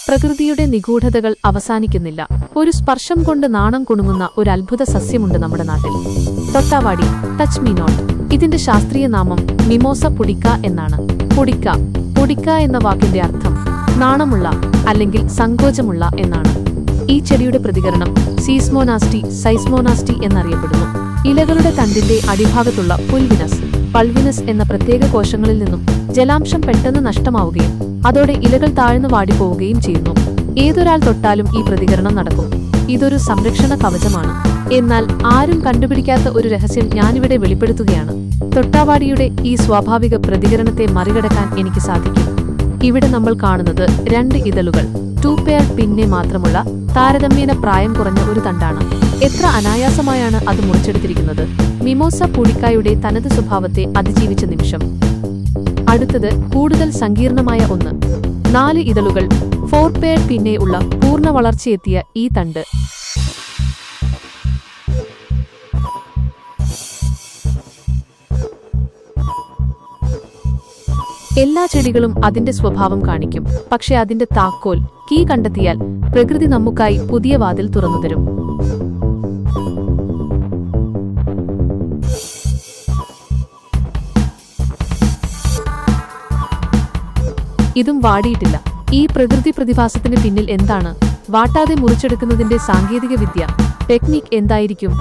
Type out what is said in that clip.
പ്രകൃതിയുടെ നിഗൂഢതകൾ അവസാനിക്കുന്നില്ല. ഒരു സ്പർശം കൊണ്ട് നാണം കുണുങ്ങുന്ന ഒരു അത്ഭുത സസ്യമുണ്ട് നമ്മുടെ നാട്ടിൽ. തൊട്ടാവാടി, ടച്ച് മീ നോട്ട്. ഇതിന്റെ ശാസ്ത്രീയ നാമം മിമോസ പുഡിക്ക എന്നാണ്. പുഡിക്ക എന്ന വാക്കിന്റെ അർത്ഥം നാണമുള്ള അല്ലെങ്കിൽ സങ്കോചമുള്ള എന്നാണ്. ഈ ചെടിയുടെ പ്രതികരണം സൈസ്മോനാസ്റ്റി എന്നറിയപ്പെടുന്നു. ഇലകളുടെ തണ്ടിന്റെ അടിഭാഗത്തുള്ള പൾവിനസ് എന്ന പ്രത്യേക കോശങ്ങളിൽ നിന്നും ജലാംശം പെട്ടെന്ന് നഷ്ടമാവുകയും അതോടെ ഇലകൾ താഴ്ന്നു വാടിപ്പോവുകയും ചെയ്യുന്നു. ഏതൊരാൾ തൊട്ടാലും ഈ പ്രതികരണം നടക്കും. ഇതൊരു സംരക്ഷണ കവചമാണ്. എന്നാൽ ആരും കണ്ടുപിടിക്കാത്ത ഒരു രഹസ്യം ഞാനിവിടെ വെളിപ്പെടുത്തുകയാണ്. തൊട്ടാവാടിയുടെ ഈ സ്വാഭാവിക പ്രതികരണത്തെ മറികടക്കാൻ എനിക്ക് സാധിക്കും. ഇവിടെ നമ്മൾ കാണുന്നത് 2 ഇതളുകൾ, 2 പെയർ പിന്നെ മാത്രമുള്ള താരതമ്യേന പ്രായം കുറഞ്ഞ ഒരു തണ്ടാണ്. എത്ര അനായാസമായാണ് അത് മുറിച്ചെടുത്തിരിക്കുന്നത്. മിമോസ പുഡിക്കായുടെ തനത് സ്വഭാവത്തെ അതിജീവിച്ച നിമിഷം. അടുത്തത് കൂടുതൽ സങ്കീർണമായ ഒന്ന്. 4 ഇതളുകൾ, 4 പെയർ പിന്നെ ഉള്ള പൂർണ്ണ വളർച്ചയെത്തിയ ഈ തണ്ട്. എല്ലാ ചെടികളും അതിന്റെ സ്വഭാവം കാണിക്കും. പക്ഷെ അതിന്റെ താക്കോൽ കീ കണ്ടെത്തിയാൽ പ്രകൃതി നമുക്കായി പുതിയ വാതിൽ തുറന്നുതരും. ഇതും വാടിയിട്ടില്ല. ഈ പ്രകൃതി പ്രതിഭാസത്തിന് പിന്നിൽ എന്താണ്? വാട്ടാതെ മുറിച്ചെടുക്കുന്നതിന്റെ സാങ്കേതിക വിദ്യ, ടെക്നിക് എന്തായിരിക്കും?